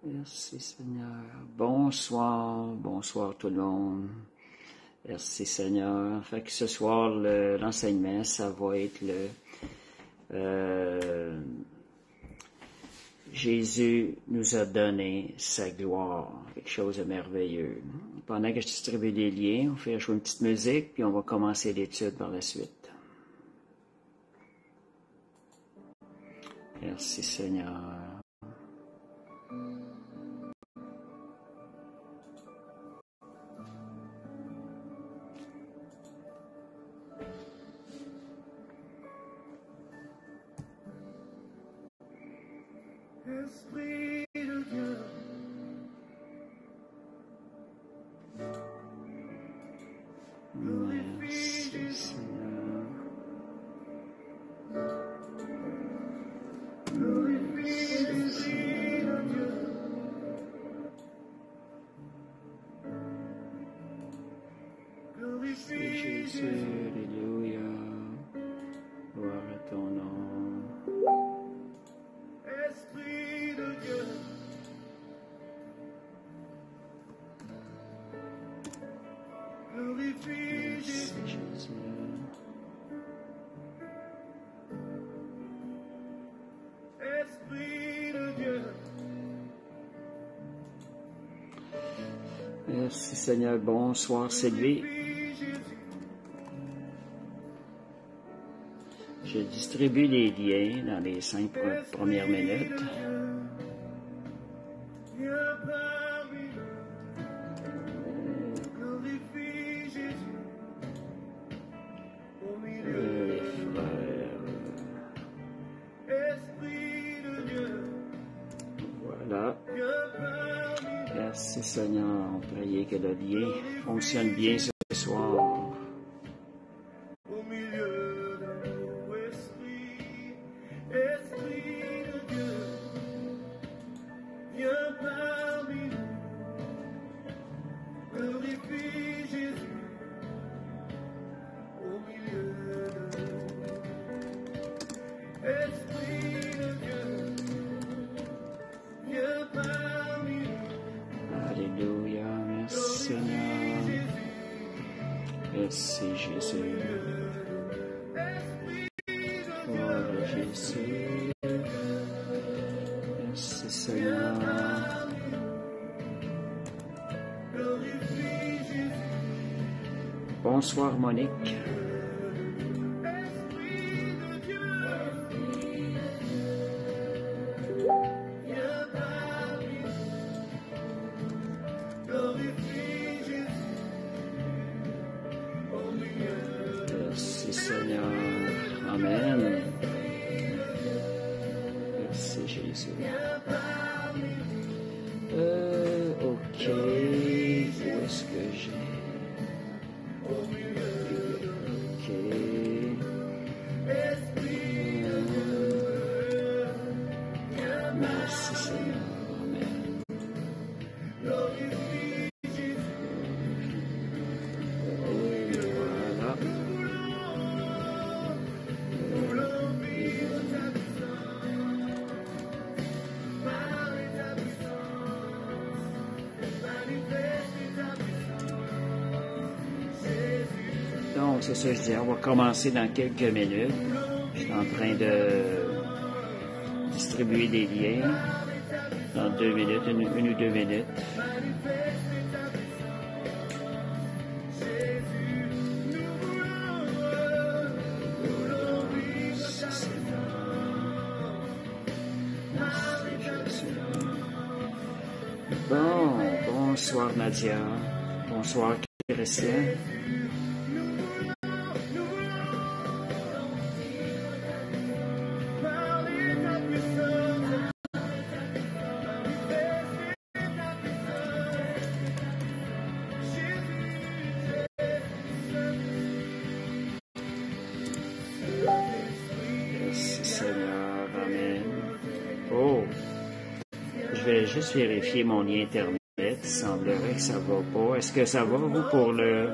Merci Seigneur. Bonsoir, bonsoir tout le monde. Merci Seigneur. Fait que ce soir, l'enseignement, ça va être Jésus nous a donné sa gloire, quelque chose de merveilleux. Pendant que je distribue des liens, on fait jouer une petite musique, puis on va commencer l'étude par la suite. Merci Seigneur. Esprit de Dieu, merci Seigneur. glorifie l'Esprit de Dieu, glorifie Jésus, Jésus, alléluia. Gloire à ton nom. Esprit de Dieu, glorifie Merci Jésus, Jésus. Esprit de Dieu, Merci Seigneur. Bonsoir Sylvie. glorifie Jésus, Je distribue les liens dans les 5 premières minutes. viens parmi nous, glorifie Jésus, au milieu, Les frères. Esprit de Dieu, Voilà. viens parmi nous. Merci Seigneur. On prie que le lien fonctionne bien ce soir. Au milieu de nos esprits, Esprit de Dieu, viens parmi nous, glorifie Jésus, au milieu de nous. Esprit de Dieu, viens parmi nous, Alléluia. Merci Seigneur. Merci Jésus. Gloire à Jésus. Merci Seigneur. glorifie Jésus. Bonsoir Monique. Esprit de Dieu, viens parmi nous, glorifie Jésus, au milieu de Merci Seigneur. Amen. Merci Jésus. Ok. Où est-ce que j'ai? Ok. Merci Seigneur. Amen. Voilà. Donc, c'est ça que je dis. On va commencer dans quelques minutes. Je suis en train de distribuer des liens dans 2 minutes, une ou 2 minutes. Bon, bonsoir Nadia. Bonsoir Christian. Merci Seigneur. Amen. Oh, je vais juste vérifier mon lien Internet. Il semblerait que ça va pas. Est-ce que ça va, vous, pour le...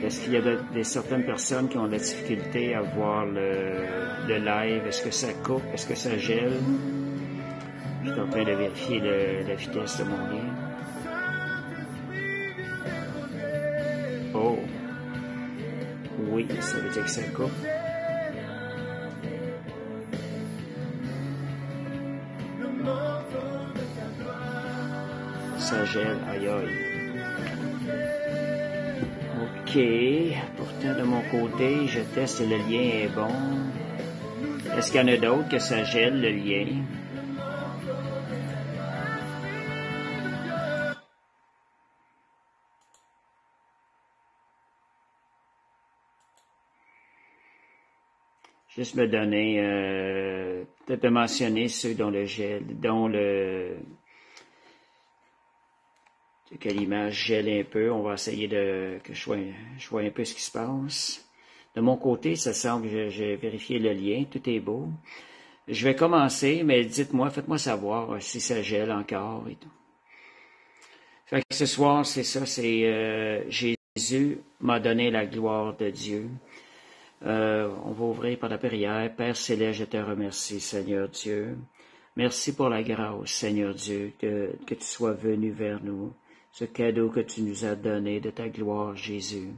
est-ce qu'il y a certaines personnes qui ont de la difficulté à voir le live? Est-ce que ça coupe? Est-ce que ça gèle? Je suis en train de vérifier la vitesse de mon lien. Oh! Oui, ça veut dire que ça coupe. Ça gèle, aïe aïe. OK. Pourtant, de mon côté, je teste, le lien est bon. Est-ce qu'il y en a d'autres que ça gèle, le lien? Juste me donner, peut-être de mentionner ceux dont le gel, que l'image gèle un peu. On va essayer que je vois un peu ce qui se passe. De mon côté, ça semble que j'ai vérifié le lien, tout est beau. Je vais commencer, mais dites-moi, faites-moi savoir si ça gèle encore et tout. Fait que ce soir, c'est ça, c'est Jésus m'a donné la gloire de Dieu. On va ouvrir par la prière. Père Céleste, je te remercie, Seigneur Dieu. Merci pour la grâce, Seigneur Dieu, que tu sois venu vers nous. Ce cadeau que tu nous as donné de ta gloire, Jésus.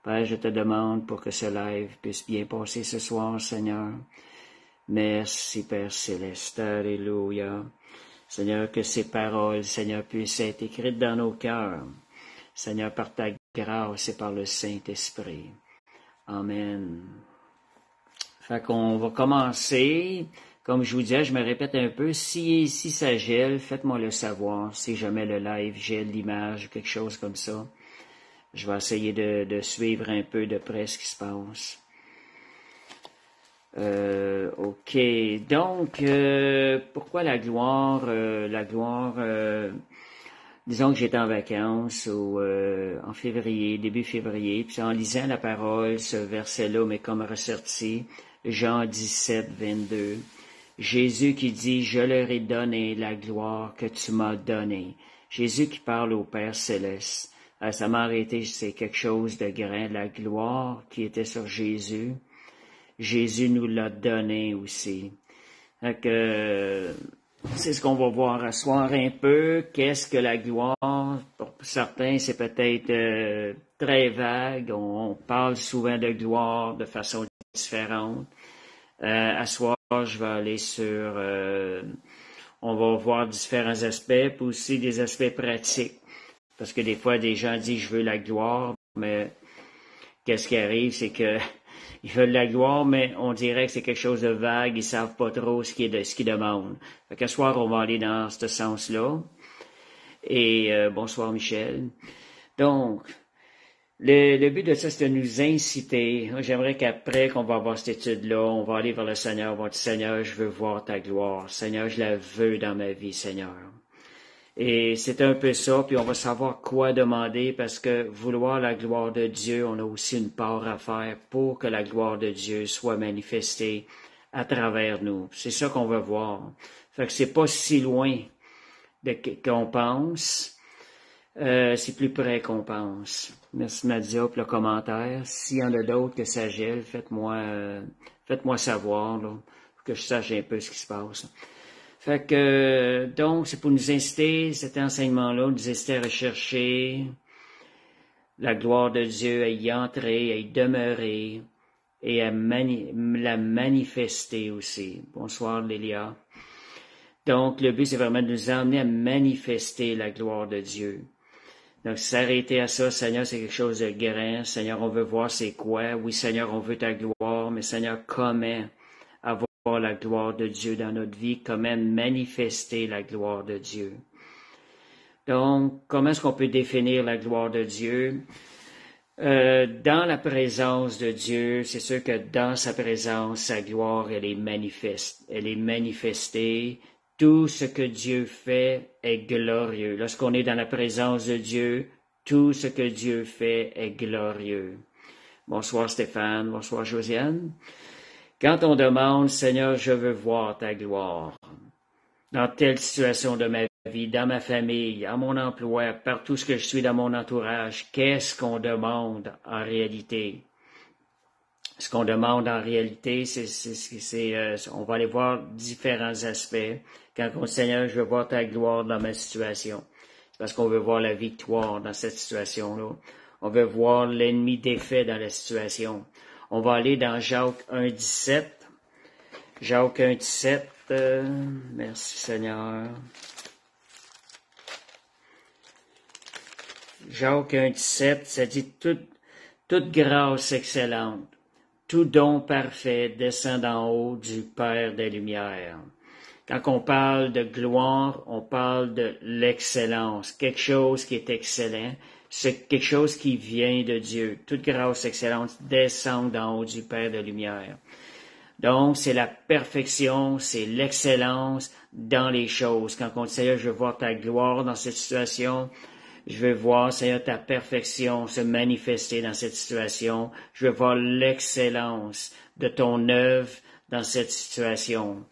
Père, je te demande pour que ce live puisse bien passer ce soir, Seigneur. Merci, Père Céleste. Alléluia. Seigneur, que ces paroles, Seigneur, puissent être écrites dans nos cœurs. Seigneur, par ta grâce et par le Saint-Esprit. Amen. Fait qu'on va commencer. Comme je vous disais, je me répète un peu. Si ça gèle, faites-moi le savoir. Si jamais le live gèle l'image ou quelque chose comme ça, je vais essayer de suivre un peu de près ce qui se passe. OK. Donc, pourquoi la gloire? Disons que j'étais en vacances ou en février, début février, puis en lisant la parole, ce verset-là m'est comme ressorti, Jean 17, 22. Jésus qui dit, je leur ai donné la gloire que tu m'as donnée. Jésus qui parle au Père Céleste. Ça m'a arrêté, c'est quelque chose de grand, la gloire qui était sur Jésus. Jésus nous l'a donné aussi. Donc, c'est ce qu'on va voir à soir un peu. Qu'est-ce que la gloire? Pour certains, c'est peut-être très vague. On parle souvent de gloire de façon différente. À soir, je vais aller sur... on va voir différents aspects, puis aussi des aspects pratiques. Parce que des fois, des gens disent « je veux la gloire », mais qu'est-ce qui arrive, c'est que ils veulent la gloire, mais on dirait que c'est quelque chose de vague, ils savent pas trop ce qu'ils demandent. Fait qu'à soir, on va aller dans ce sens-là. Et bonsoir Michel. Donc, le but de ça, c'est de nous inciter. J'aimerais qu'après qu'on va avoir cette étude-là, on va aller vers le Seigneur, on va dire, Seigneur, je veux voir ta gloire. Seigneur, je la veux dans ma vie, Seigneur. Et c'est un peu ça, puis on va savoir quoi demander, parce que vouloir la gloire de Dieu, on a aussi une part à faire pour que la gloire de Dieu soit manifestée à travers nous. C'est ça qu'on veut voir. Fait que c'est pas si loin qu'on pense, c'est plus près qu'on pense. Merci Nadia pour le commentaire. S'il y en a d'autres que ça gèle, faites-moi savoir, là, pour que je sache un peu ce qui se passe. Fait que, donc, c'est pour nous inciter, cet enseignement-là, nous inciter à rechercher la gloire de Dieu, à y entrer, à y demeurer et à la manifester aussi. Bonsoir, Lélia. Donc, le but, c'est vraiment de nous emmener à manifester la gloire de Dieu. Donc, s'arrêter à ça, Seigneur, c'est quelque chose de grand. Seigneur, on veut voir c'est quoi. Oui, Seigneur, on veut ta gloire, mais Seigneur, comment avoir la gloire de Dieu dans notre vie, comment manifester la gloire de Dieu. Donc, comment est-ce qu'on peut définir la gloire de Dieu? Dans la présence de Dieu, c'est sûr que dans sa présence, sa gloire, elle est manifeste. Elle est manifestée. Tout ce que Dieu fait est glorieux. Lorsqu'on est dans la présence de Dieu, tout ce que Dieu fait est glorieux. Bonsoir Stéphane, bonsoir Josiane. Quand on demande, Seigneur, je veux voir ta gloire, dans telle situation de ma vie, dans ma famille, à mon emploi, partout ce que je suis dans mon entourage, qu'est-ce qu'on demande en réalité? Ce qu'on demande en réalité, on va aller voir différents aspects. Quand on dit, Seigneur, je veux voir ta gloire dans ma situation. C'est parce qu'on veut voir la victoire dans cette situation-là. On veut voir l'ennemi défait dans la situation. On va aller dans Jacques 1,17. Jacques 1,17. Merci Seigneur. Jacques 1,17, ça dit toute grâce excellente, tout don parfait descend d'en haut du Père des Lumières. Quand on parle de gloire, on parle de l'excellence, quelque chose qui est excellent, c'est quelque chose qui vient de Dieu. Toute grâce excellente descend d'en haut du Père des Lumières. Donc, c'est la perfection, c'est l'excellence dans les choses. Quand on dit, Seigneur, je veux voir ta gloire dans cette situation, je veux voir, Seigneur, ta perfection se manifester dans cette situation. Je veux voir l'excellence de ton œuvre dans cette situation.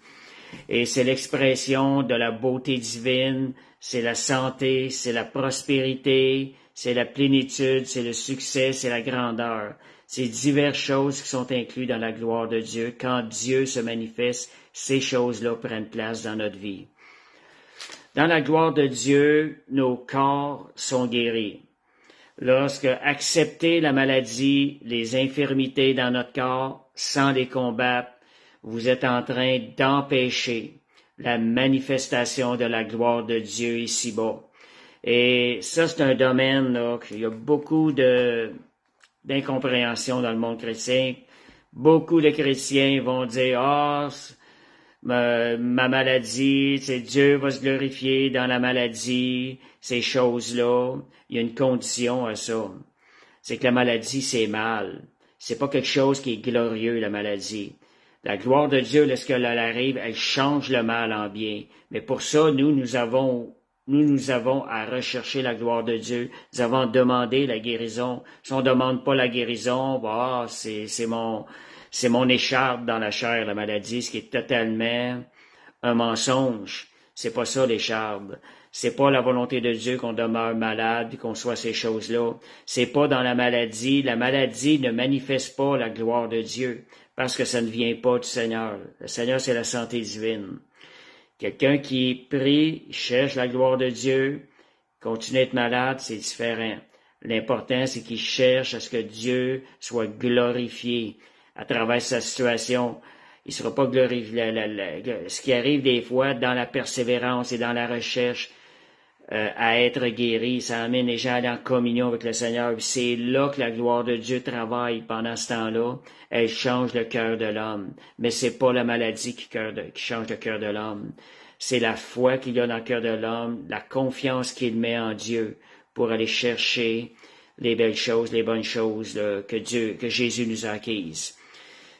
Et c'est l'expression de la beauté divine, c'est la santé, c'est la prospérité, c'est la plénitude, c'est le succès, c'est la grandeur. C'est diverses choses qui sont incluses dans la gloire de Dieu. Quand Dieu se manifeste, ces choses-là prennent place dans notre vie. Dans la gloire de Dieu, nos corps sont guéris. Lorsque accepter la maladie, les infirmités dans notre corps, sans les combattre, vous êtes en train d'empêcher la manifestation de la gloire de Dieu ici-bas. Et ça, c'est un domaine là, qu'il y a beaucoup d'incompréhension dans le monde chrétien. Beaucoup de chrétiens vont dire, ma maladie, Dieu va se glorifier dans la maladie, ces choses-là. Il y a une condition à ça. C'est que la maladie, c'est mal. C'est pas quelque chose qui est glorieux, la maladie. La gloire de Dieu, lorsqu'elle arrive, elle change le mal en bien. Mais pour ça, nous avons à rechercher la gloire de Dieu. Nous avons demandé la guérison. Si on demande pas la guérison, c'est mon écharpe dans la chair, la maladie, ce qui est totalement un mensonge. C'est pas ça, l'écharpe. C'est pas la volonté de Dieu qu'on demeure malade, qu'on soit ces choses-là. C'est pas dans la maladie. La maladie ne manifeste pas la gloire de Dieu, parce que ça ne vient pas du Seigneur. Le Seigneur, c'est la santé divine. Quelqu'un qui prie, cherche la gloire de Dieu, continue à être malade, c'est différent. L'important, c'est qu'il cherche à ce que Dieu soit glorifié à travers sa situation. Il ne sera pas glorifié. Ce qui arrive des fois dans la persévérance et dans la recherche à être guéri, ça amène les gens à aller en communion avec le Seigneur. C'est là que la gloire de Dieu travaille pendant ce temps-là. Elle change le cœur de l'homme. Mais c'est pas la maladie qui change le cœur de l'homme. C'est la foi qu'il y a dans le cœur de l'homme, la confiance qu'il met en Dieu pour aller chercher les belles choses, les bonnes choses que Jésus nous a acquises.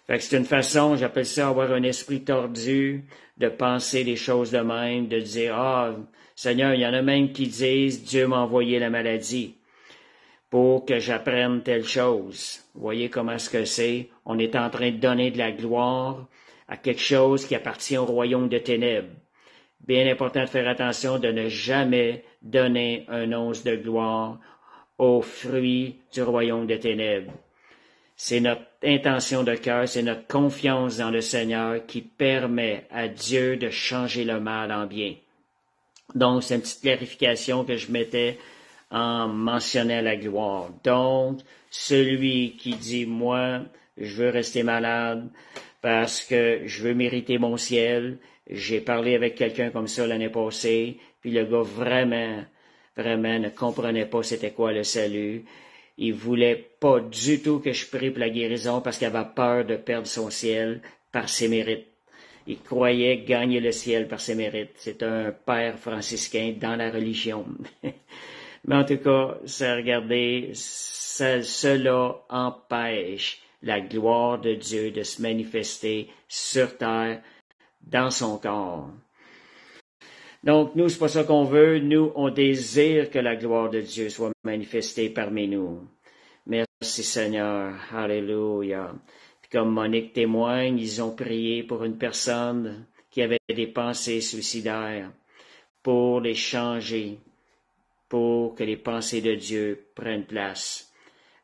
Fait que c'est une façon, j'appelle ça avoir un esprit tordu, de penser les choses de même, de dire, Seigneur, il y en a même qui disent, Dieu m'a envoyé la maladie pour que j'apprenne telle chose. Vous voyez comment est-ce que c'est? On est en train de donner de la gloire à quelque chose qui appartient au royaume de ténèbres. Bien important de faire attention de ne jamais donner un once de gloire aux fruits du royaume des ténèbres. C'est notre intention de cœur, c'est notre confiance dans le Seigneur qui permet à Dieu de changer le mal en bien. Donc, c'est une petite clarification que je mettais en mentionnant la gloire. Donc, celui qui dit, moi, je veux rester malade parce que je veux mériter mon ciel. J'ai parlé avec quelqu'un comme ça l'année passée, puis le gars vraiment ne comprenait pas c'était quoi le salut. Il voulait pas du tout que je prie pour la guérison parce qu'il avait peur de perdre son ciel par ses mérites. Il croyait gagner le ciel par ses mérites. C'est un père franciscain dans la religion. Mais en tout cas, cela empêche la gloire de Dieu de se manifester sur terre dans son corps. Donc, nous, c'est pas ça qu'on veut. Nous, on désire que la gloire de Dieu soit manifestée parmi nous. Merci Seigneur. Alléluia. Puis comme Monique témoigne, ils ont prié pour une personne qui avait des pensées suicidaires. pour les changer, pour que les pensées de Dieu prennent place?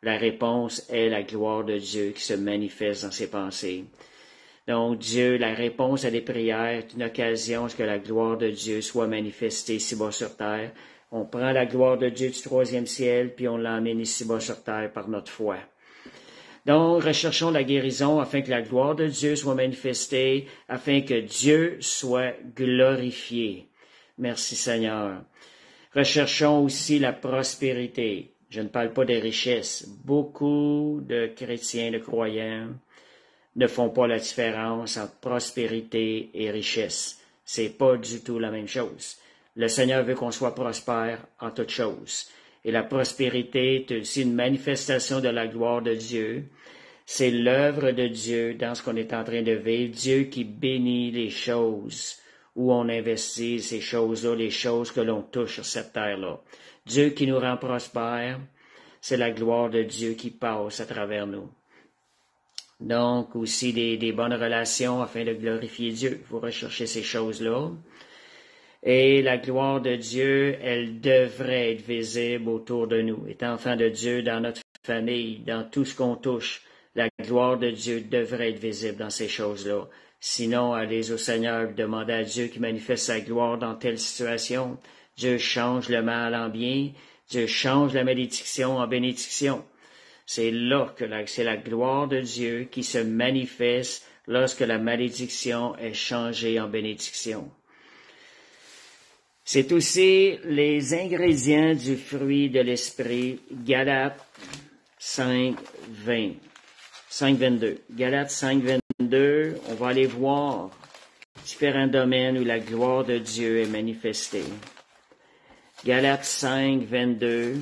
La réponse est la gloire de Dieu qui se manifeste dans ses pensées. Donc Dieu, la réponse à des prières est une occasion à ce que la gloire de Dieu soit manifestée ici-bas sur terre. On prend la gloire de Dieu du troisième ciel, puis on l'emmène ici-bas sur terre par notre foi. Donc, recherchons la guérison afin que la gloire de Dieu soit manifestée, afin que Dieu soit glorifié. Merci Seigneur. Recherchons aussi la prospérité. Je ne parle pas des richesses. Beaucoup de chrétiens, de croyants, ne font pas la différence entre prospérité et richesse. C'est pas du tout la même chose. Le Seigneur veut qu'on soit prospère en toutes choses. Et la prospérité est aussi une manifestation de la gloire de Dieu. C'est l'œuvre de Dieu dans ce qu'on est en train de vivre. Dieu qui bénit les choses où on investit ces choses-là, les choses que l'on touche sur cette terre-là. Dieu qui nous rend prospères, c'est la gloire de Dieu qui passe à travers nous. Donc, aussi des bonnes relations afin de glorifier Dieu. Vous recherchez ces choses-là. Et la gloire de Dieu, elle devrait être visible autour de nous. Étant enfant de Dieu, dans notre famille, dans tout ce qu'on touche, la gloire de Dieu devrait être visible dans ces choses-là. Sinon, allez au Seigneur, demandez à Dieu qui manifeste sa gloire dans telle situation. Dieu change le mal en bien. Dieu change la malédiction en bénédiction. C'est là que c'est la gloire de Dieu qui se manifeste lorsque la malédiction est changée en bénédiction. C'est aussi les ingrédients du fruit de l'esprit, Galates 5:22. Galates 5:22, on va aller voir différents domaines où la gloire de Dieu est manifestée. Galates 5:22.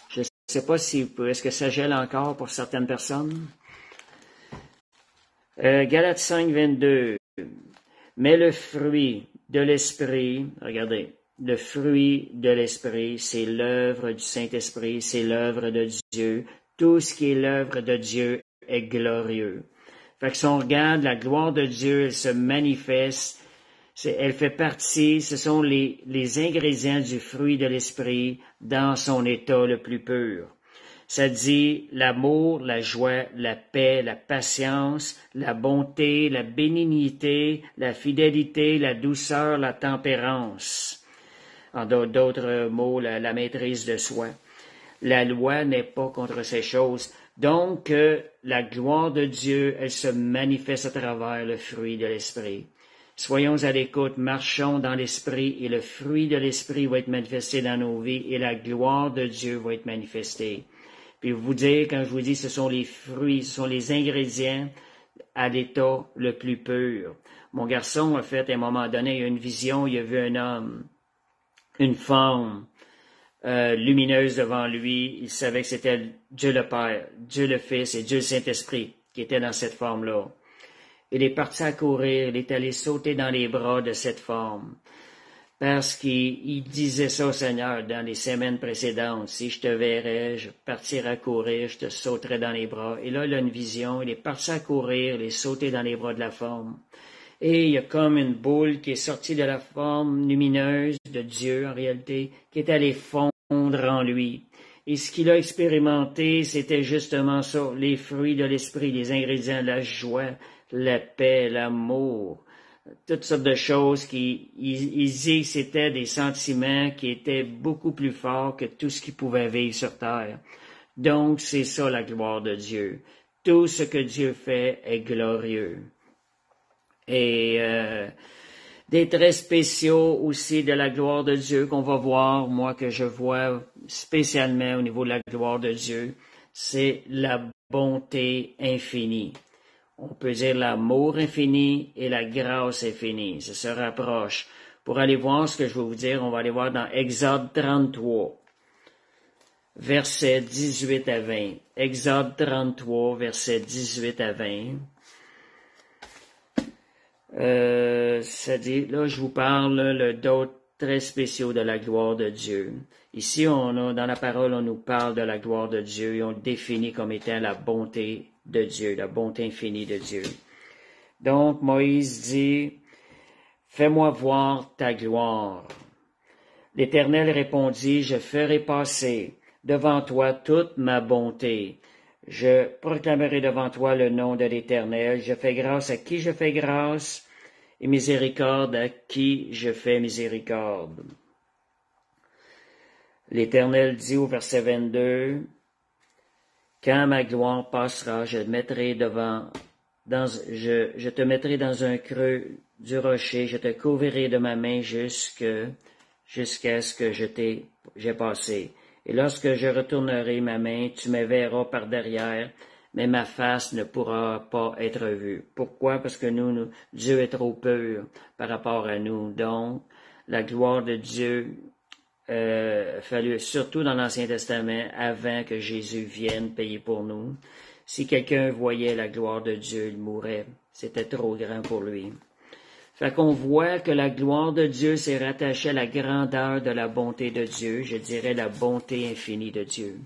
Je ne sais pas si est-ce que ça gèle encore pour certaines personnes. Galates 5:22. Mais le fruit de l'esprit, regardez, le fruit de l'esprit, c'est l'œuvre du Saint-Esprit, c'est l'œuvre de Dieu. Tout ce qui est l'œuvre de Dieu est glorieux. Fait que si on regarde la gloire de Dieu, elle se manifeste, elle fait partie, ce sont les ingrédients du fruit de l'esprit dans son état le plus pur. Ça dit l'amour, la joie, la paix, la patience, la bonté, la bénignité, la fidélité, la douceur, la tempérance. En d'autres mots, la maîtrise de soi. La loi n'est pas contre ces choses. Donc, la gloire de Dieu, elle se manifeste à travers le fruit de l'esprit. Soyons à l'écoute, marchons dans l'esprit et le fruit de l'esprit va être manifesté dans nos vies et la gloire de Dieu va être manifestée. Puis vous dire, quand je vous dis, ce sont les fruits, ce sont les ingrédients à l'état le plus pur. Mon garçon a fait, à un moment donné, il a une vision, il a vu un homme, une forme lumineuse devant lui. Il savait que c'était Dieu le Père, Dieu le Fils et Dieu le Saint-Esprit qui étaient dans cette forme-là. Il est parti à courir, il est allé sauter dans les bras de cette forme. Parce qu'il disait ça au Seigneur dans les semaines précédentes. Si je te verrais, je partirais à courir, je te sauterais dans les bras. Et là, il a une vision. Il est parti à courir, il est sauté dans les bras de la forme. Et il y a comme une boule qui est sortie de la forme lumineuse de Dieu, en réalité, qui est allée fondre en lui. Et ce qu'il a expérimenté, c'était justement ça, les fruits de l'esprit, les ingrédients, la joie, la paix, l'amour. Toutes sortes de choses il dit que c'était des sentiments qui étaient beaucoup plus forts que tout ce qu'il pouvait vivre sur terre. Donc, c'est ça la gloire de Dieu. Tout ce que Dieu fait est glorieux. Et des traits spéciaux aussi de la gloire de Dieu qu'on va voir, moi que je vois spécialement au niveau de la gloire de Dieu, c'est la bonté infinie. On peut dire l'amour infini et la grâce infinie. Ça se rapproche. Pour aller voir ce que je vais vous dire, on va aller voir dans Exode 33, versets 18 à 20. Exode 33, versets 18 à 20. Ça dit, là, je vous parle d'autres traits spéciaux de la gloire de Dieu. Ici, dans la parole, on nous parle de la gloire de Dieu et on le définit comme étant la bonté de Dieu, la bonté infinie de Dieu. Donc, Moïse dit, Fais-moi voir ta gloire. L'Éternel répondit, je ferai passer devant toi toute ma bonté. Je proclamerai devant toi le nom de l'Éternel. Je fais grâce à qui je fais grâce et miséricorde à qui je fais miséricorde. L'Éternel dit au verset 22, quand ma gloire passera, je te mettrai dans un creux du rocher, je te couvrirai de ma main jusqu'à ce que j'ai passé. Et lorsque je retournerai ma main, tu me verras par derrière, mais ma face ne pourra pas être vue. Pourquoi? Parce que Dieu est trop pur par rapport à nous. Donc, la gloire de Dieu fallu, surtout dans l'Ancien Testament, avant que Jésus vienne payer pour nous. Si quelqu'un voyait la gloire de Dieu, il mourrait. C'était trop grand pour lui. Fait qu'on voit que la gloire de Dieu s'est rattachée à la grandeur de la bonté de Dieu, je dirais la bonté infinie de Dieu.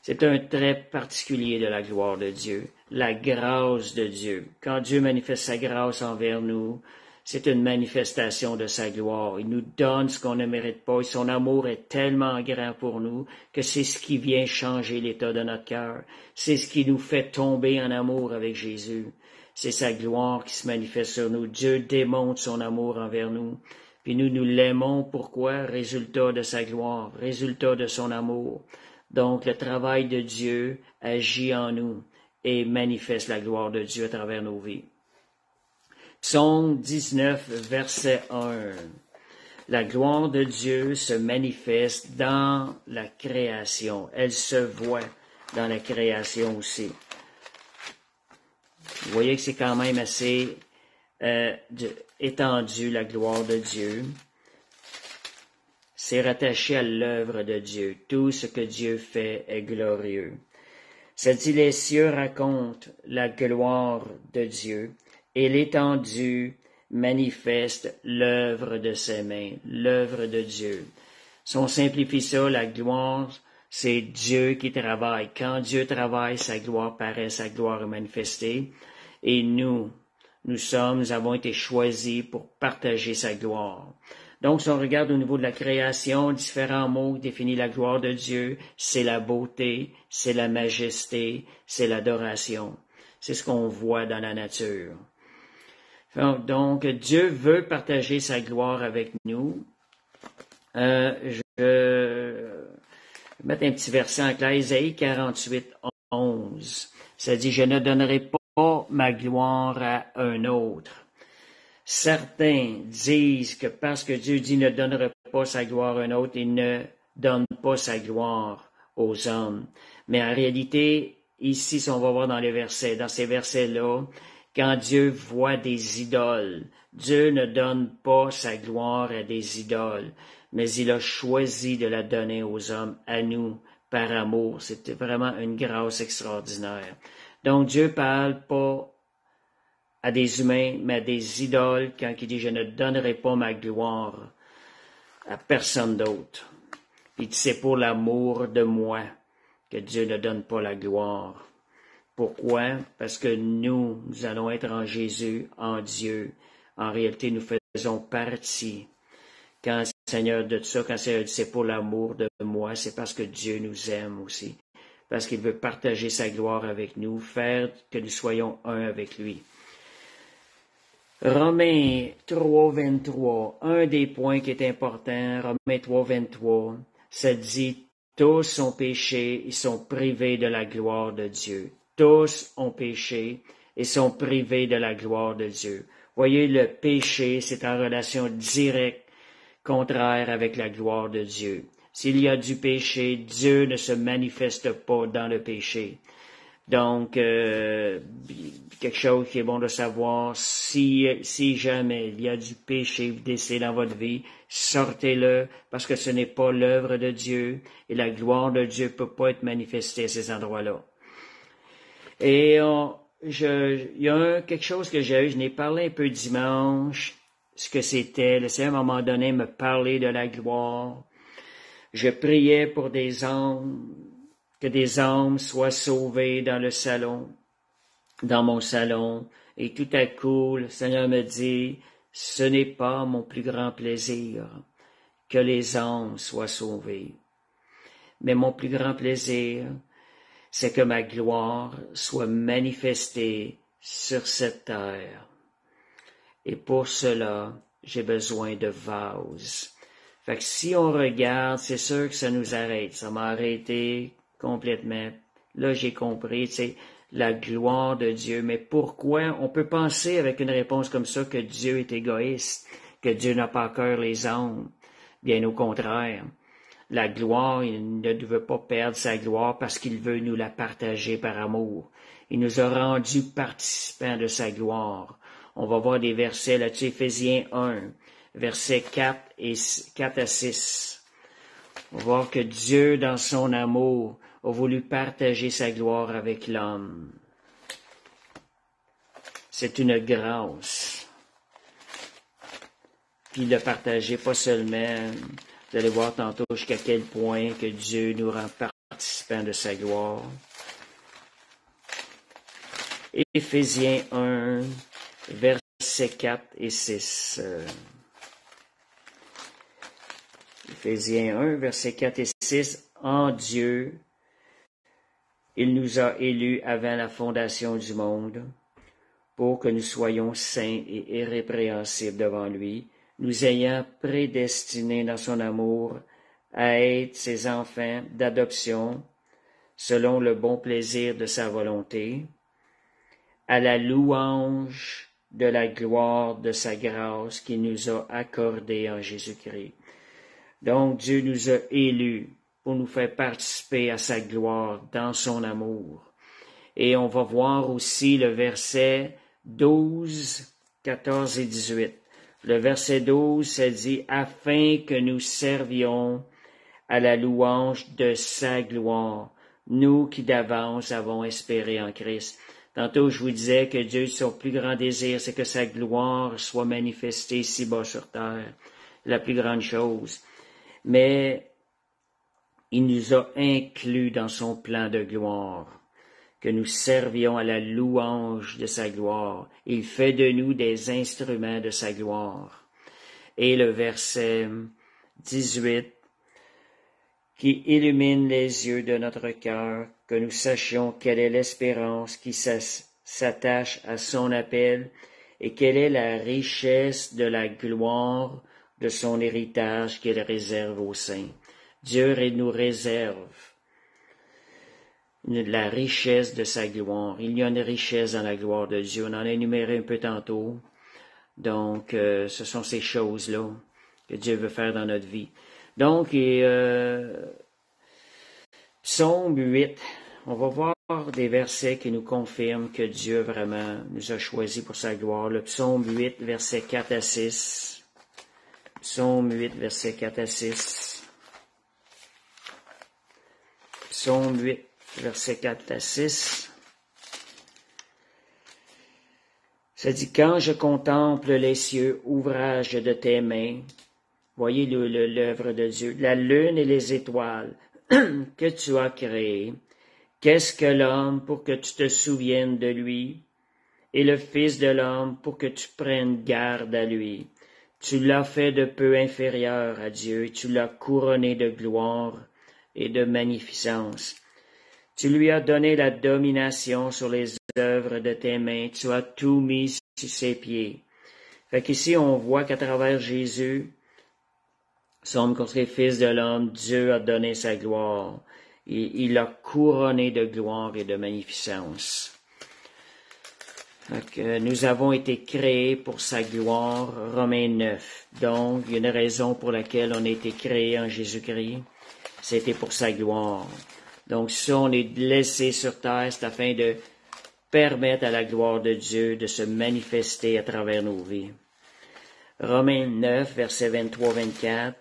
C'est un trait particulier de la gloire de Dieu, la grâce de Dieu. Quand Dieu manifeste sa grâce envers nous, c'est une manifestation de sa gloire. Il nous donne ce qu'on ne mérite pas et son amour est tellement grand pour nous que c'est ce qui vient changer l'état de notre cœur. C'est ce qui nous fait tomber en amour avec Jésus. C'est sa gloire qui se manifeste sur nous. Dieu démontre son amour envers nous. Puis nous l'aimons. Pourquoi? Résultat de sa gloire, résultat de son amour. Donc le travail de Dieu agit en nous et manifeste la gloire de Dieu à travers nos vies. Psaume 19, verset 1. La gloire de Dieu se manifeste dans la création. Elle se voit dans la création aussi. Vous voyez que c'est quand même assez étendu, la gloire de Dieu. C'est rattaché à l'œuvre de Dieu. Tout ce que Dieu fait est glorieux. Ça dit, les cieux racontent la gloire de Dieu. Et l'étendue manifeste l'œuvre de ses mains, l'œuvre de Dieu. Si on simplifie ça, la gloire, c'est Dieu qui travaille. Quand Dieu travaille, sa gloire paraît, sa gloire est manifestée. Et nous avons été choisis pour partager sa gloire. Donc, si on regarde au niveau de la création, différents mots définissent la gloire de Dieu, c'est la beauté, c'est la majesté, c'est l'adoration. C'est ce qu'on voit dans la nature. Donc, Dieu veut partager sa gloire avec nous. Je vais mettre un petit verset en clair, Isaïe 48, 11. Ça dit, je ne donnerai pas ma gloire à un autre. Certains disent que parce que Dieu dit ne donnera pas sa gloire à un autre, il ne donne pas sa gloire aux hommes. Mais en réalité, ici, si on va voir dans ces versets-là, quand Dieu voit des idoles, Dieu ne donne pas sa gloire à des idoles, mais il a choisi de la donner aux hommes, à nous, par amour. C'était vraiment une grâce extraordinaire. Donc Dieu parle pas à des humains, mais à des idoles, quand il dit « Je ne donnerai pas ma gloire à personne d'autre ». Puis c'est pour l'amour de moi que Dieu ne donne pas la gloire. Pourquoi? Parce que nous allons être en Jésus, en Dieu. En réalité, nous faisons partie. Quand Seigneur de ça, quand Seigneur dit c'est pour l'amour de moi, c'est parce que Dieu nous aime aussi. Parce qu'il veut partager sa gloire avec nous, faire que nous soyons un avec lui. Romains 3, 23, un des points qui est important, Romains 3, 23, ça dit tous ont péché, ils sont privés de la gloire de Dieu. Tous ont péché et sont privés de la gloire de Dieu. Voyez, le péché, c'est en relation directe, contraire avec la gloire de Dieu. S'il y a du péché, Dieu ne se manifeste pas dans le péché. Donc, quelque chose qui est bon de savoir, si jamais il y a du péché blessé dans votre vie, sortez-le, parce que ce n'est pas l'œuvre de Dieu, et la gloire de Dieu peut pas être manifestée à ces endroits-là. Et il y a quelque chose que je n'ai parlé un peu dimanche, ce que c'était. Le Seigneur, à un moment donné, me parlait de la gloire. Je priais pour des âmes, que des âmes soient sauvées dans le salon, dans mon salon. Et tout à coup, le Seigneur me dit, ce n'est pas mon plus grand plaisir que les âmes soient sauvées, mais mon plus grand plaisir, c'est que ma gloire soit manifestée sur cette terre. Et pour cela, j'ai besoin de vases. Fait que si on regarde, c'est sûr que ça nous arrête. Ça m'a arrêté complètement. Là, j'ai compris, c'est la gloire de Dieu. Mais pourquoi on peut penser avec une réponse comme ça que Dieu est égoïste, que Dieu n'a pas à cœur les âmes? Bien au contraire. La gloire, il ne veut pas perdre sa gloire parce qu'il veut nous la partager par amour. Il nous a rendus participants de sa gloire. On va voir des versets là-dessus, Éphésiens 1, versets 4 à 6. On va voir que Dieu, dans son amour, a voulu partager sa gloire avec l'homme. C'est une grâce. Puis le partager, pas seulement, vous allez voir tantôt jusqu'à quel point que Dieu nous rend participants de sa gloire. Éphésiens 1, versets 4 et 6. Éphésiens 1, versets 4 et 6. En Dieu, il nous a élus avant la fondation du monde pour que nous soyons saints et irrépréhensibles devant lui, nous ayant prédestinés dans son amour à être ses enfants d'adoption selon le bon plaisir de sa volonté, à la louange de la gloire de sa grâce qu'il nous a accordée en Jésus-Christ. Donc Dieu nous a élus pour nous faire participer à sa gloire dans son amour. Et on va voir aussi le verset 12, 14 et 18. Le verset 12, ça dit « Afin que nous servions à la louange de sa gloire, nous qui d'avance avons espéré en Christ. » Tantôt, je vous disais que Dieu, son plus grand désir, c'est que sa gloire soit manifestée ici-bas sur terre, la plus grande chose. Mais il nous a inclus dans son plan de gloire, que nous servions à la louange de sa gloire. Il fait de nous des instruments de sa gloire. Et le verset 18, qui illumine les yeux de notre cœur, que nous sachions quelle est l'espérance qui s'attache à son appel et quelle est la richesse de la gloire de son héritage qu'il réserve aux saints. Dieu nous réserve la richesse de sa gloire. Il y a une richesse dans la gloire de Dieu. On en a énuméré un peu tantôt. Donc, ce sont ces choses-là que Dieu veut faire dans notre vie. Donc, Psaume 8, on va voir des versets qui nous confirment que Dieu vraiment nous a choisis pour sa gloire. Le Psaume 8, versets 4 à 6. Psaume 8, versets 4 à 6. Psaume 8, versets 4 à 6. Ça dit, « Quand je contemple les cieux, ouvrage de tes mains, » voyez l'œuvre de Dieu, « la lune et les étoiles que tu as créées, qu'est-ce que l'homme pour que tu te souviennes de lui, et le Fils de l'homme pour que tu prennes garde à lui. Tu l'as fait de peu inférieur à Dieu, et tu l'as couronné de gloire et de magnificence. Tu lui as donné la domination sur les œuvres de tes mains, tu as tout mis sur ses pieds. » Fait qu'ici, on voit qu'à travers Jésus, son construit Fils de l'homme, Dieu a donné sa gloire. Il l'a couronné de gloire et de magnificence. Donc, nous avons été créés pour sa gloire, Romains 9. Donc, il y a une raison pour laquelle on a été créés en Jésus-Christ. C'était pour sa gloire. Donc, si on est laissé sur terre, c'est afin de permettre à la gloire de Dieu de se manifester à travers nos vies. Romains 9, versets 23-24.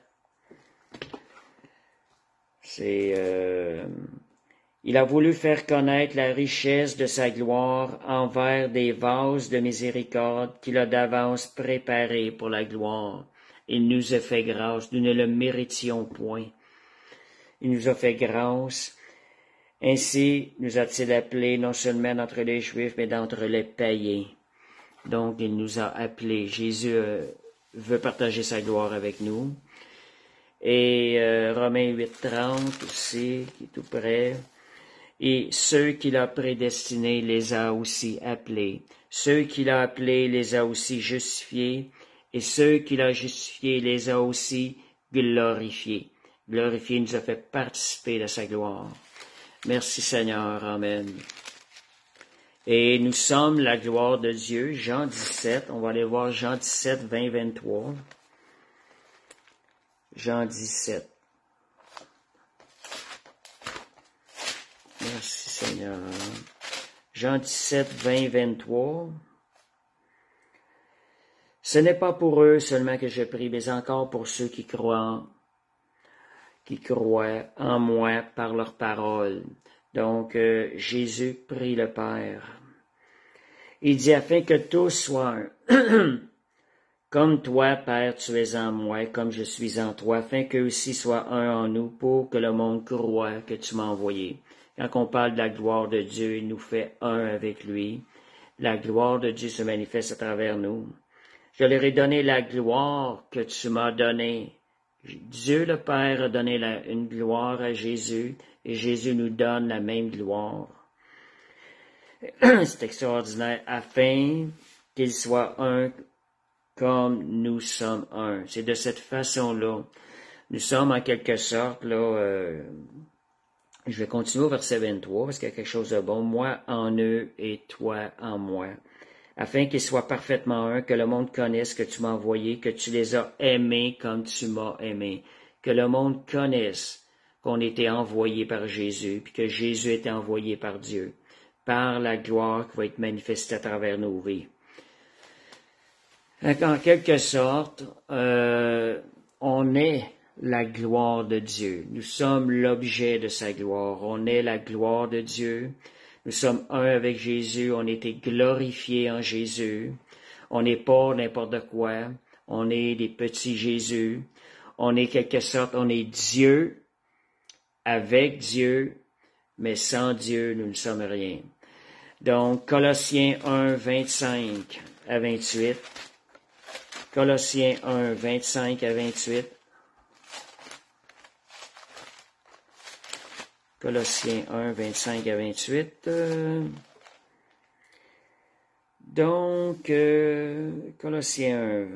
Il a voulu faire connaître la richesse de sa gloire envers des vases de miséricorde qu'il a d'avance préparés pour la gloire. Il nous a fait grâce, nous ne le méritions point. Il nous a fait grâce. Ainsi nous a-t-il appelés non seulement d'entre les Juifs, mais d'entre les païens. Donc, il nous a appelés. Jésus veut partager sa gloire avec nous. Et Romains 8:30 aussi, qui est tout près. Et ceux qu'il a prédestinés les a aussi appelés. Ceux qu'il a appelés les a aussi justifiés. Et ceux qu'il a justifiés les a aussi glorifiés. Glorifié nous a fait participer de sa gloire. Merci Seigneur. Amen. Et nous sommes la gloire de Dieu. Jean 17. On va aller voir Jean 17, 20, 23. Jean 17. Merci Seigneur. Jean 17, 20, 23. Ce n'est pas pour eux seulement que je prie, mais encore pour ceux qui croient en moi par leur parole. Donc, Jésus prie le Père. Il dit, afin que tous soient un. Comme toi, Père, tu es en moi, comme je suis en toi, afin qu'eux aussi soient un en nous, pour que le monde croie que tu m'as envoyé. Quand on parle de la gloire de Dieu, il nous fait un avec lui. La gloire de Dieu se manifeste à travers nous. Je leur ai donné la gloire que tu m'as donnée. Dieu le Père a donné une gloire à Jésus, et Jésus nous donne la même gloire. C'est extraordinaire, afin qu'il soit un comme nous sommes un. C'est de cette façon-là. Nous sommes en quelque sorte, là, je vais continuer au verset 23 parce qu'il y a quelque chose de bon. Moi en eux et toi en moi. Afin qu'ils soient parfaitement un, que le monde connaisse que tu m'as envoyé, que tu les as aimés comme tu m'as aimé. Que le monde connaisse qu'on était envoyé par Jésus, puis que Jésus était envoyé par Dieu, par la gloire qui va être manifestée à travers nos vies. En quelque sorte, on est la gloire de Dieu. Nous sommes l'objet de sa gloire. On est la gloire de Dieu. Nous sommes un avec Jésus. On a été glorifiés en Jésus. On n'est pas n'importe quoi. On est des petits Jésus. On est quelque sorte, on est Dieu avec Dieu, mais sans Dieu, nous ne sommes rien. Donc, Colossiens 1, 25 à 28. Colossiens 1, 25 à 28. Colossiens 1, 25 à 28. Colossiens 1.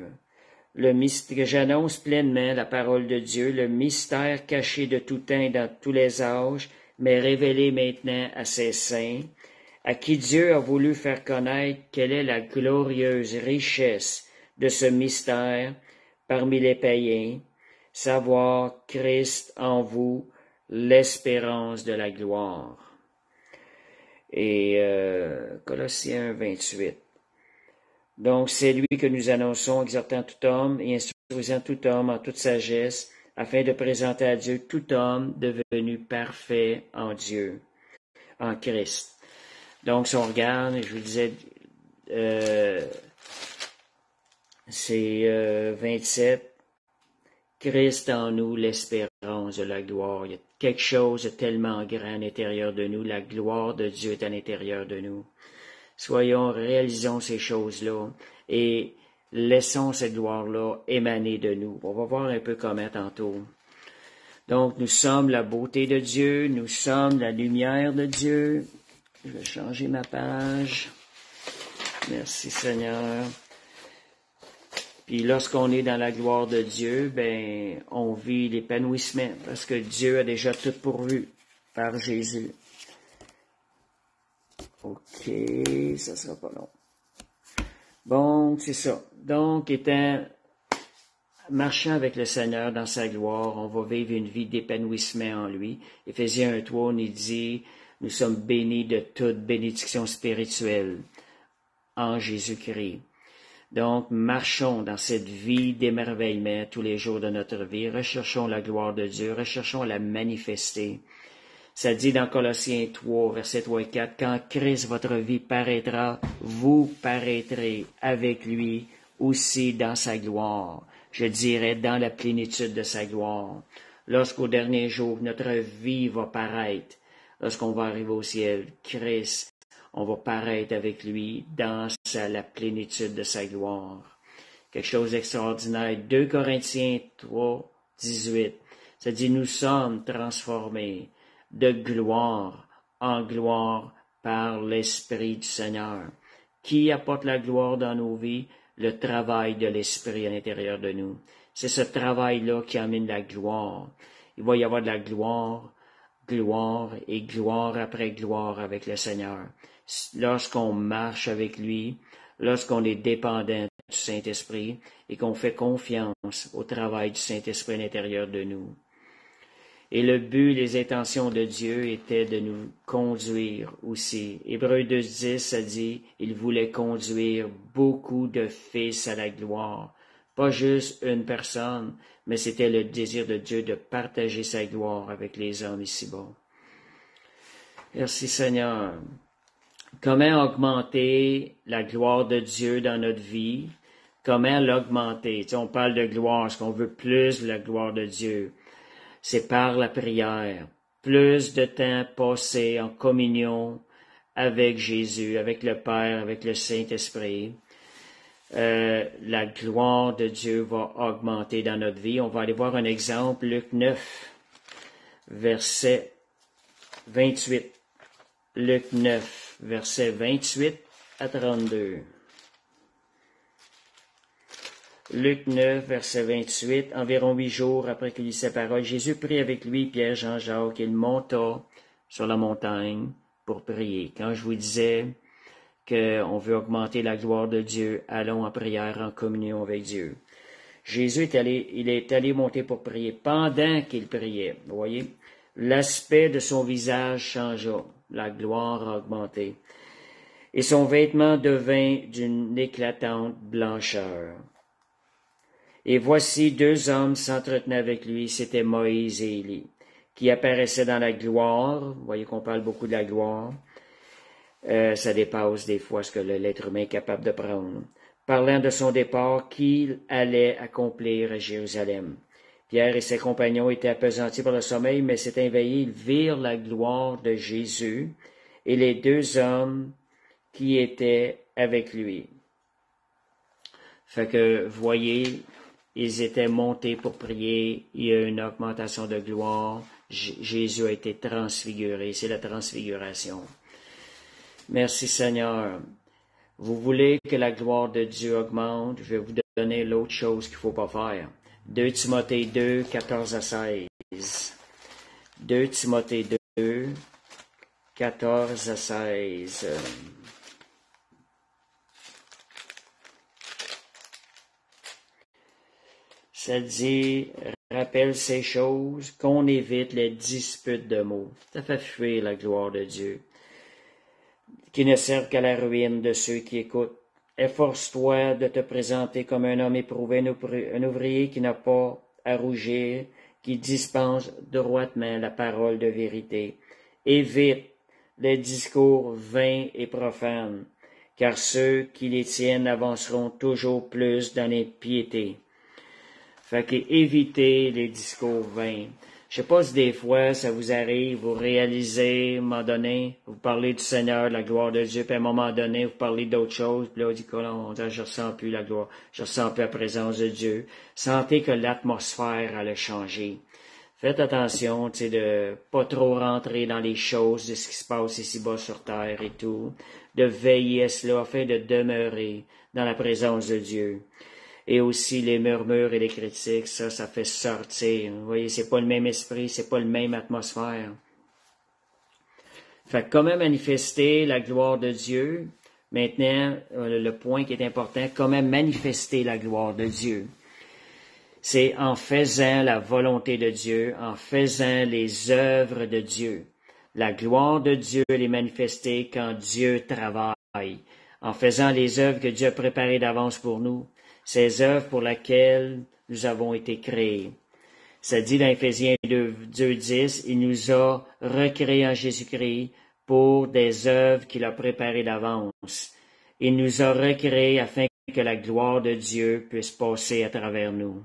Le mystère, que j'annonce pleinement la parole de Dieu, le mystère caché de tout temps et dans tous les âges, mais révélé maintenant à ses saints, à qui Dieu a voulu faire connaître quelle est la glorieuse richesse de ce mystère parmi les païens, savoir Christ en vous, l'espérance de la gloire. Et Colossiens 28. Donc, c'est lui que nous annonçons, exhortant tout homme et instruisant tout homme en toute sagesse, afin de présenter à Dieu tout homme devenu parfait en Dieu, en Christ. Donc, si on regarde, je vous disais, c'est 27, Christ en nous, l'espérance de la gloire. Il y a quelque chose de tellement grand à l'intérieur de nous. La gloire de Dieu est à l'intérieur de nous. Réalisons ces choses-là et laissons cette gloire-là émaner de nous. On va voir un peu comment tantôt. Donc, nous sommes la beauté de Dieu, nous sommes la lumière de Dieu. Je vais changer ma page. Merci Seigneur. Puis lorsqu'on est dans la gloire de Dieu, on vit l'épanouissement parce que Dieu a déjà tout pourvu par Jésus. OK, ça sera pas long. Bon, c'est ça. Donc, marchant avec le Seigneur dans sa gloire, on va vivre une vie d'épanouissement en lui. Éphésiens 1:3, on y dit, nous sommes bénis de toute bénédiction spirituelle en Jésus-Christ. Donc, marchons dans cette vie d'émerveillement tous les jours de notre vie. Recherchons la gloire de Dieu, recherchons à la manifester. Ça dit dans Colossiens 3, versets 3 et 4, « Quand Christ, votre vie, paraîtra, vous paraîtrez avec lui aussi dans sa gloire. » Je dirais dans la plénitude de sa gloire. Lorsqu'au dernier jour, notre vie va paraître, lorsqu'on va arriver au ciel, Christ, on va paraître avec lui dans la plénitude de sa gloire. Quelque chose d'extraordinaire. 2 Corinthiens 3, 18. Ça dit, nous sommes transformés de gloire en gloire par l'Esprit du Seigneur. Qui apporte la gloire dans nos vies? Le travail de l'Esprit à l'intérieur de nous. C'est ce travail-là qui amène la gloire. Il va y avoir de la gloire, gloire et gloire après gloire avec le Seigneur. Lorsqu'on marche avec lui, lorsqu'on est dépendant du Saint-Esprit et qu'on fait confiance au travail du Saint-Esprit à l'intérieur de nous. Et le but, les intentions de Dieu étaient de nous conduire aussi. Hébreux 2.10, ça dit, il voulait conduire beaucoup de fils à la gloire. Pas juste une personne, mais c'était le désir de Dieu de partager sa gloire avec les hommes ici-bas. Merci Seigneur. Comment augmenter la gloire de Dieu dans notre vie? Comment l'augmenter? On parle de gloire, est-ce qu'on veut plus de la gloire de Dieu? C'est par la prière. Plus de temps passé en communion avec Jésus, avec le Père, avec le Saint-Esprit. La gloire de Dieu va augmenter dans notre vie. On va aller voir un exemple, Luc 9, verset 28. Luc 9, verset 28 à 32. Luc 9, verset 28, environ 8 jours après qu'il lit ces paroles, Jésus prit avec lui Pierre, Jean, Jacques, et il monta sur la montagne pour prier. Quand je vous disais qu'on veut augmenter la gloire de Dieu, allons en prière, en communion avec Dieu. Jésus est allé monter pour prier. Pendant qu'il priait, vous voyez, l'aspect de son visage changea, la gloire a augmenté, et son vêtement devint d'une éclatante blancheur. Et voici 2 hommes s'entretenaient avec lui, c'était Moïse et Élie, qui apparaissaient dans la gloire. Vous voyez qu'on parle beaucoup de la gloire. Ça dépasse des fois ce que l'être humain est capable de prendre. Parlant de son départ qu'il allait accomplir à Jérusalem. Pierre et ses compagnons étaient appesantis par le sommeil, mais s'étant éveillés, ils virent la gloire de Jésus et les 2 hommes qui étaient avec lui. Fait que, voyez, ils étaient montés pour prier, il y a une augmentation de gloire, Jésus a été transfiguré, c'est la transfiguration. Merci Seigneur. Vous voulez que la gloire de Dieu augmente, je vais vous donner l'autre chose qu'il ne faut pas faire. 2 Timothée 2, 14 à 16. 2 Timothée 2, 14 à 16. Ça dit, rappelle ces choses, qu'on évite les disputes de mots. Ça fait fuir la gloire de Dieu, qui ne servent qu'à la ruine de ceux qui écoutent. Efforce-toi de te présenter comme un homme éprouvé, un ouvrier qui n'a pas à rougir, qui dispense droitement la parole de vérité. Évite les discours vains et profanes, car ceux qui les tiennent avanceront toujours plus dans l'impiété. Fait qu'évitez les discours vains. Je sais pas si des fois ça vous arrive, vous réalisez, à un moment donné, vous parlez du Seigneur, de la gloire de Dieu, puis à un moment donné, vous parlez d'autre chose, puis là, on dit que je ressens plus la gloire, je ressens plus la présence de Dieu. Sentez que l'atmosphère, elle a changé. Faites attention, tu sais, de pas trop rentrer dans les choses de ce qui se passe ici-bas sur terre et tout, de veiller à cela afin de demeurer dans la présence de Dieu. Et aussi les murmures et les critiques, ça fait sortir. Vous voyez, c'est pas le même esprit, c'est pas le même atmosphère. Fait que comment manifester la gloire de Dieu? Maintenant, le point qui est important, comment manifester la gloire de Dieu? C'est en faisant la volonté de Dieu, en faisant les œuvres de Dieu. La gloire de Dieu, elle est manifestée quand Dieu travaille, en faisant les œuvres que Dieu a préparées d'avance pour nous. Ces œuvres pour lesquelles nous avons été créés. Ça dit dans Éphésiens 2:10, il nous a recréés en Jésus-Christ pour des œuvres qu'il a préparées d'avance. Il nous a recréés afin que la gloire de Dieu puisse passer à travers nous.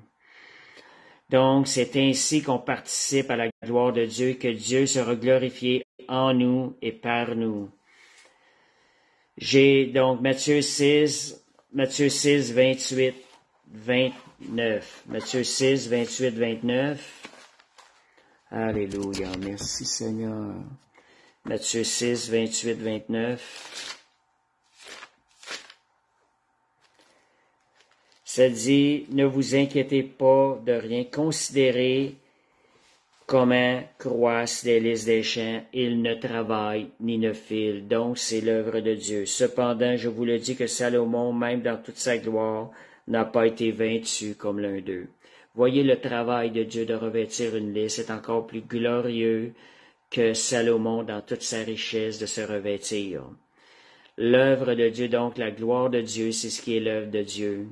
Donc, c'est ainsi qu'on participe à la gloire de Dieu, que Dieu sera glorifié en nous et par nous. J'ai donc Matthieu 6, 28, 29. Matthieu 6, 28, 29. Alléluia. Merci Seigneur. Matthieu 6, 28, 29. Ça dit, ne vous inquiétez pas de rien, considérez comment croissent les lys des champs, ils ne travaillent ni ne filent, donc c'est l'œuvre de Dieu. Cependant, je vous le dis que Salomon, même dans toute sa gloire, n'a pas été vaincu comme l'un d'eux. Voyez le travail de Dieu de revêtir une lys est encore plus glorieux que Salomon dans toute sa richesse de se revêtir. L'œuvre de Dieu, donc la gloire de Dieu, c'est ce qui est l'œuvre de Dieu.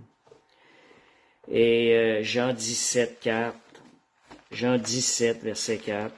Et Jean 17, 4. Jean 17, verset 4.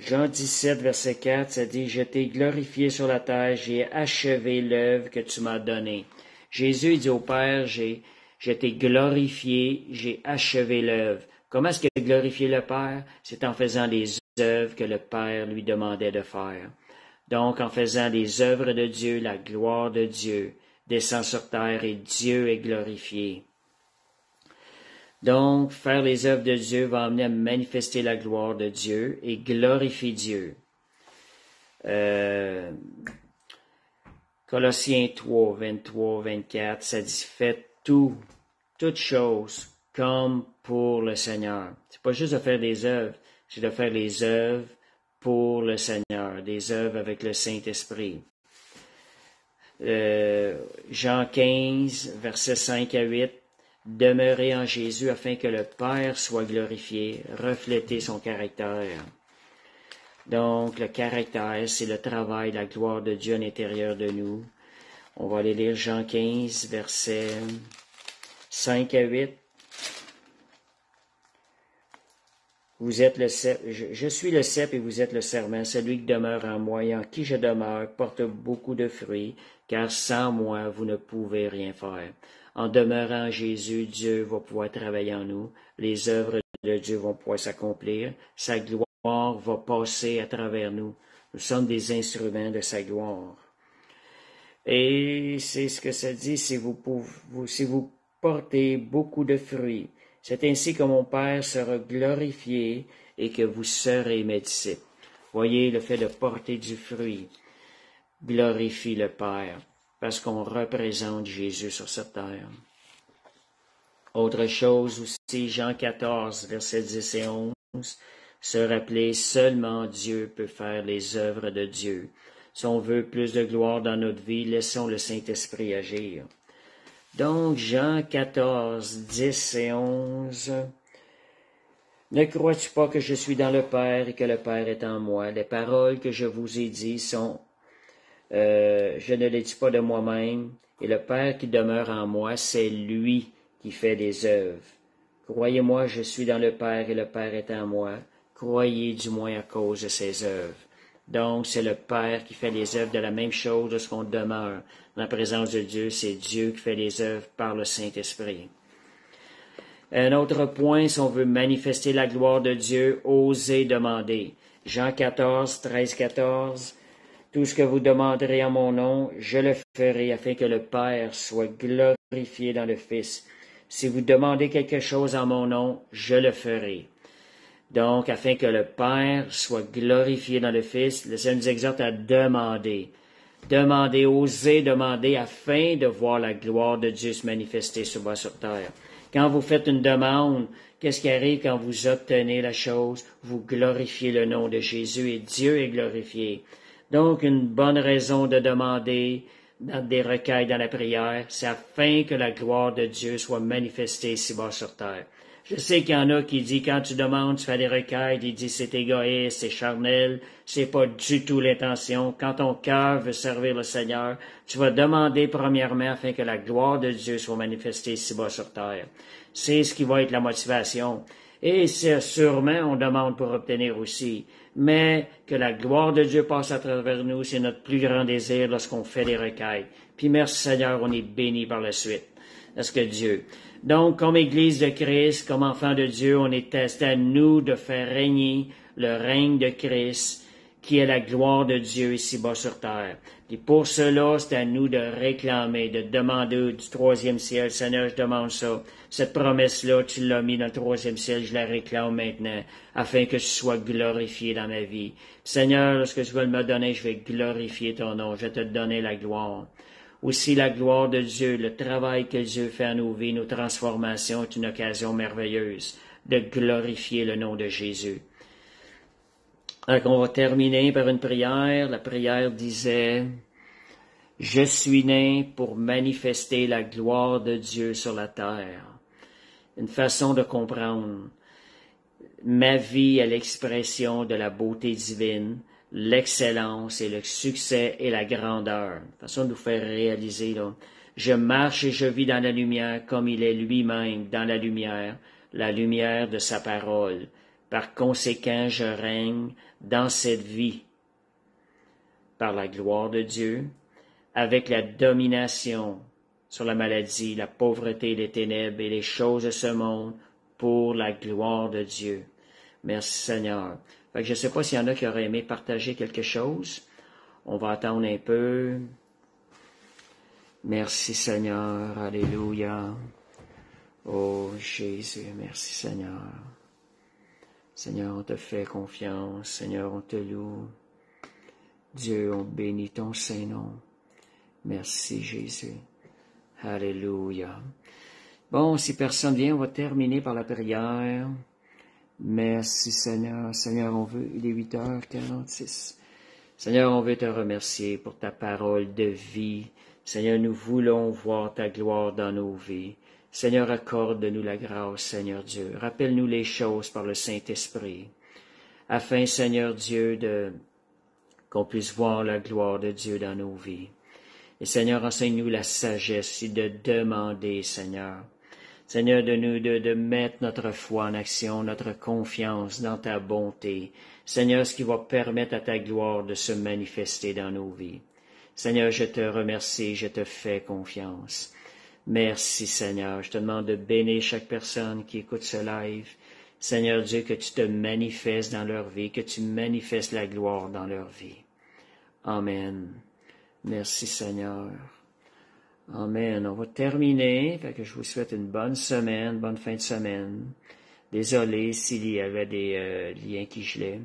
Jean 17, verset 4, ça dit, « Je t'ai glorifié sur la terre, j'ai achevé l'œuvre que tu m'as donnée. » Jésus dit au Père, je t'ai glorifié, j'ai achevé l'œuvre. Comment est-ce qu'il a glorifié le Père? C'est en faisant les œuvres que le Père lui demandait de faire. Donc, en faisant les œuvres de Dieu, la gloire de Dieu descend sur terre et Dieu est glorifié. Donc, faire les œuvres de Dieu va amener à manifester la gloire de Dieu et glorifier Dieu. Colossiens 3, 23, 24, ça dit, faites toutes choses comme pour le Seigneur. C'est pas juste de faire des œuvres, c'est de faire les œuvres pour le Seigneur, des œuvres avec le Saint-Esprit. Jean 15, versets 5 à 8, demeurez en Jésus afin que le Père soit glorifié, reflétez son caractère. Donc, le caractère, c'est le travail, la gloire de Dieu à l'intérieur de nous. On va aller lire Jean 15, versets 5 à 8. Vous êtes le cep, je suis le cep et vous êtes le serment. Celui qui demeure en moi et en qui je demeure porte beaucoup de fruits, car sans moi, vous ne pouvez rien faire. En demeurant en Jésus, Dieu va pouvoir travailler en nous. Les œuvres de Dieu vont pouvoir s'accomplir. Sa gloire va passer à travers nous. Nous sommes des instruments de sa gloire. Et c'est ce que ça dit, si vous portez beaucoup de fruits. C'est ainsi que mon Père sera glorifié et que vous serez mes disciples. Voyez, le fait de porter du fruit glorifie le Père, parce qu'on représente Jésus sur cette terre. Autre chose aussi, Jean 14, versets 10 et 11, se rappeler, seulement Dieu peut faire les œuvres de Dieu. Si on veut plus de gloire dans notre vie, laissons le Saint-Esprit agir. Donc, Jean 14, 10 et 11. Ne crois-tu pas que je suis dans le Père et que le Père est en moi? Les paroles que je vous ai dites sont, je ne les dis pas de moi-même, et le Père qui demeure en moi, c'est lui qui fait les œuvres. Croyez-moi, je suis dans le Père et le Père est en moi. Croyez du moins à cause de ses œuvres. Donc, c'est le Père qui fait les œuvres de la même chose lorsqu'on demeure dans la présence de Dieu. C'est Dieu qui fait les œuvres par le Saint-Esprit. Un autre point, si on veut manifester la gloire de Dieu, osez demander. Jean 14, 13, 14. Tout ce que vous demanderez en mon nom, je le ferai afin que le Père soit glorifié dans le Fils. Si vous demandez quelque chose en mon nom, je le ferai. Donc, afin que le Père soit glorifié dans le Fils, le Seigneur nous exhorte à demander. Demandez, osez demander afin de voir la gloire de Dieu se manifester sur terre. Quand vous faites une demande, qu'est-ce qui arrive quand vous obtenez la chose? Vous glorifiez le nom de Jésus et Dieu est glorifié. Donc, une bonne raison de demander dans des recueils dans la prière, c'est afin que la gloire de Dieu soit manifestée ici-bas sur terre. Je sais qu'il y en a qui disent, quand tu demandes, tu fais des requêtes, ils disent c'est égoïste, c'est charnel, c'est pas du tout l'intention. Quand ton cœur veut servir le Seigneur, tu vas demander premièrement afin que la gloire de Dieu soit manifestée ici-bas sur terre. C'est ce qui va être la motivation. Et c'est sûrement, on demande pour obtenir aussi. Mais que la gloire de Dieu passe à travers nous, c'est notre plus grand désir lorsqu'on fait des requêtes. Puis merci Seigneur, on est béni par la suite. Est-ce que Dieu? Donc, comme Église de Christ, comme enfants de Dieu, c'est à nous de faire régner le règne de Christ, qui est la gloire de Dieu ici-bas sur terre. Et pour cela, c'est à nous de réclamer, de demander du troisième ciel. Seigneur, je demande ça. Cette promesse-là, tu l'as mis dans le troisième ciel, je la réclame maintenant, afin que tu sois glorifié dans ma vie. Seigneur, lorsque tu vas me donner, je vais glorifier ton nom, je vais te donner la gloire. Aussi la gloire de Dieu, le travail que Dieu fait à nos vies, nos transformations est une occasion merveilleuse de glorifier le nom de Jésus. Alors on va terminer par une prière. La prière disait, « Je suis né pour manifester la gloire de Dieu sur la terre. » Une façon de comprendre. Ma vie est l'expression de la beauté divine, l'excellence et le succès et la grandeur. Une façon de nous faire réaliser, là. Je marche et je vis dans la lumière comme il est lui-même dans la lumière de sa parole. Par conséquent, je règne dans cette vie par la gloire de Dieu, avec la domination sur la maladie, la pauvreté, les ténèbres et les choses de ce monde pour la gloire de Dieu. Merci Seigneur. Fait que je ne sais pas s'il y en a qui auraient aimé partager quelque chose. On va attendre un peu. Merci Seigneur. Alléluia. Oh Jésus, merci Seigneur. Seigneur, on te fait confiance. Seigneur, on te loue. Dieu, on bénit ton Saint-Nom. Merci, Jésus. Alléluia. Bon, si personne vient, on va terminer par la prière. Merci, Seigneur. Seigneur, il est 8h46. Seigneur, on veut te remercier pour ta parole de vie. Seigneur, nous voulons voir ta gloire dans nos vies. Seigneur, accorde-nous la grâce, Seigneur Dieu. Rappelle-nous les choses par le Saint-Esprit, afin, Seigneur Dieu, qu'on puisse voir la gloire de Dieu dans nos vies. Et Seigneur, enseigne-nous la sagesse de demander, Seigneur. Seigneur, de mettre notre foi en action, notre confiance dans ta bonté. Seigneur, ce qui va permettre à ta gloire de se manifester dans nos vies. Seigneur, je te remercie, je te fais confiance. Merci Seigneur, je te demande de bénir chaque personne qui écoute ce live. Seigneur Dieu, que tu te manifestes dans leur vie, que tu manifestes la gloire dans leur vie. Amen. Merci Seigneur. Amen. On va terminer, fait que je vous souhaite une bonne semaine, bonne fin de semaine. Désolé s'il y avait des liens qui gelaient.